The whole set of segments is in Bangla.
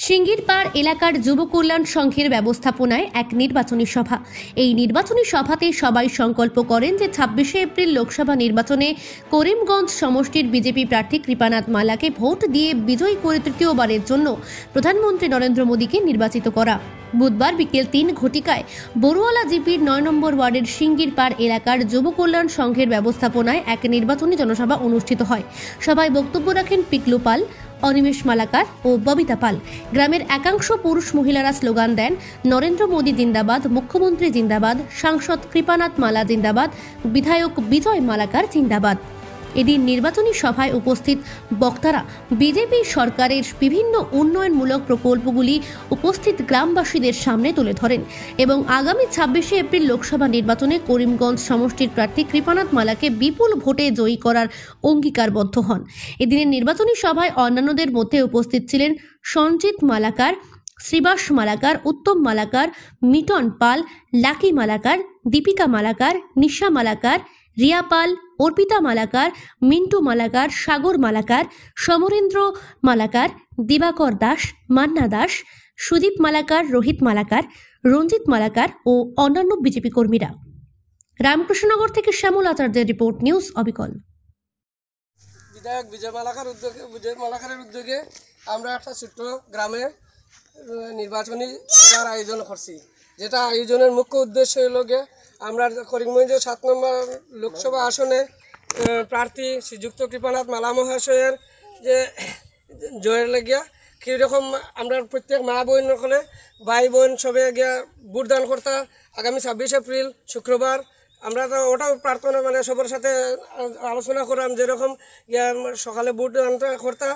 সিঙ্গিরপাড় এলাকার যুব কল্যাণ সংঘের ব্যবস্থাপনায় এক নির্বাচনী সভা। এই নির্বাচনী সভাতে সবাই সংকল্প করেন যে ২৬শে এপ্রিল লোকসভা নির্বাচনে করিমগঞ্জ সমষ্টির বিজেপি প্রার্থী কৃপানাথ মালাকে ভোট দিয়ে বিজয়ী করে তৃতীয়বারের জন্য প্রধানমন্ত্রী নরেন্দ্র মোদীকে নির্বাচিত করা। বুধবার বিকেল ৩ ঘটিকায় বড়ুয়ালা জিপির ৯ নম্বর ওয়ার্ডের সিঙ্গিরপাড় এলাকার যুব কল্যাণ সংঘের ব্যবস্থাপনায় এক নির্বাচনী জনসভা অনুষ্ঠিত হয়। সভায় বক্তব্য রাখেন পিকলু পাল, অনিমেষ মালাকার ও ববিতা পাল। গ্রামের একাংশ পুরুষ মহিলারা স্লোগান দেন, নরেন্দ্র মোদী জিন্দাবাদ, মুখ্যমন্ত্রী জিন্দাবাদ, সাংসদ কৃপানাথ মালা জিন্দাবাদ, বিধায়ক বিজয় মালাকার জিন্দাবাদ। এদিন নির্বাচনী সভায় উপস্থিত বক্তারা বিজেপি সরকারের বিভিন্ন উন্নয়নমূলক প্রকল্পগুলি উপস্থিত গ্রামবাসীদের সামনে তুলে ধরেন এবং আগামী ২৬শে এপ্রিল লোকসভা নির্বাচনে করিমগঞ্জ সমষ্টির প্রার্থী কৃপানাথ মালাকে বিপুল ভোটে জয়ী করার অঙ্গীকারবদ্ধ হন। এদিনের নির্বাচনী সভায় অন্যান্যদের মধ্যে উপস্থিত ছিলেন সঞ্জিত মালাকার, শ্রীবাস মালাকার, উত্তম মালাকার, মিটন পাল, লাকি মালাকার, দীপিকা মালাকার, নিশা মালাকার, রিয়া পাল, অর্পিতা মালাকার, মিন্টু মালাকার, সাগর মালাকার, সমরেন্দ্র মালাকার, দিবাকর দাস, মান্না দাস, সুদীপ মালাকার, রোহিত মালাকার, রঞ্জিত মালাকার ও অন্যান্য বিজেপি কর্মীরা। রামকৃষ্ণনগর থেকে শ্যামল আচার্যের রিপোর্ট, নিউজ অবিকল। বিধায়ক বিজয় মালাকারের উদ্যোগে আমরা একটা ছোট্ট গ্রামে নির্বাচনী সভার আয়োজন করছি, যেটা আয়োজনের মুখ্য উদ্দেশ্য হল আমরা করিমগঞ্জ ৭ নম্বর লোকসভা আসনে প্রার্থী শ্রীযুক্ত কৃপানাথ মালা মহাশয়ের যে জয়ের লাগিয়া কীরকম আমরা প্রত্যেক মা বোন হলে ভাই বোন সবে গিয়া ভোট দান করতা আগামী ২৬ এপ্রিল শুক্রবার। আমরা তো ওটাও প্রার্থনা মানে সবার সাথে আলোচনা করলাম, যেরকম গিয়া সকালে ভোট দানটা করতা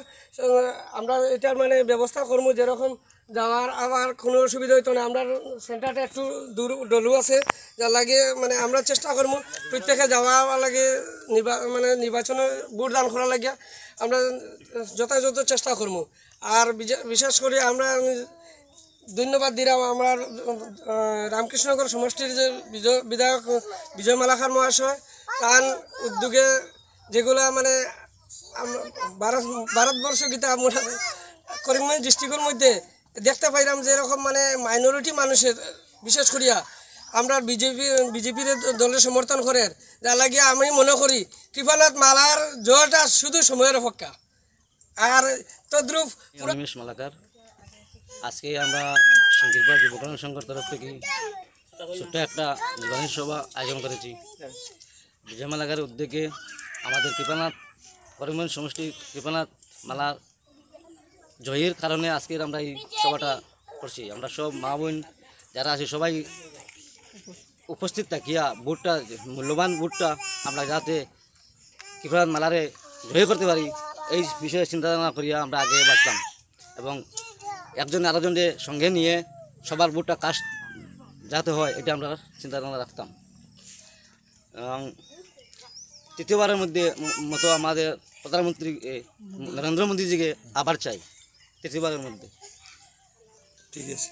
আমরা এটার মানে ব্যবস্থা করবো, যেরকম যাওয়ার আবার কোনো অসুবিধা হইতো না। আমরা সেন্টারটা একটু দূর ডলু আছে, যার লাগে মানে আমরা চেষ্টা করবো প্রত্যেকে যাওয়া লাগে মানে নির্বাচনে ভোট দান করা লাগিয়া আমরা যথাযথ চেষ্টা করবো। আর বিশেষ করে আমরা ধন্যবাদ দিলাম আমরা রামকৃষ্ণনগর সমষ্টির যে বিধায়ক বিজয় মালাকার মহাশয়, তার উদ্যোগে যেগুলা মানে ভারতবর্ষ গীতা করিমগঞ্জ ডিস্ট্রিক্টের মধ্যে দেখতে পাইলাম যে এরকম মানে মাইনরিটি মানুষের বিশেষ করিয়া আমরা বিজেপির দলের সমর্থন করে, যা লাগিয়ে আমি মনে করি কৃপানাথ মালার জয়টা শুধু সময়ের অপেক্ষা। আর তদ্রুপ অনিমেষ মালাকার, আজকে আমরা সিঙ্গিরপাড় যুব কল্যাণ সংঘের তরফ থেকে ছোট্ট একটা নির্বাচনী সভা আয়োজন করেছি। বিজয় মালাকারের উদ্যোগে আমাদের করিমগঞ্জ সমষ্টি কৃপানাথ মালা জয়ের কারণে আজকের আমরা এই সভাটা করছি। আমরা সব মা বোন যারা আছে সবাই উপস্থিত থাকিয়া ভোটটা, মূল্যবান ভোটটা আমরা যাতে কৃপানাথ মালারে জয় করতে পারি এই বিষয়ে চিন্তাধারণা করিয়া আমরা আগে বাড়তাম এবং একজন আরেকজনের সঙ্গে নিয়ে সবার ভোটটা কাস্ট যাতে হয় এটা আমরা চিন্তাধারণা রাখতাম। এবং তৃতীয়বারের মতো আমাদের প্রধানমন্ত্রী নরেন্দ্র মোদীজিকে আবার চাই তৃতীয়বারের মধ্যে। ঠিক আছে।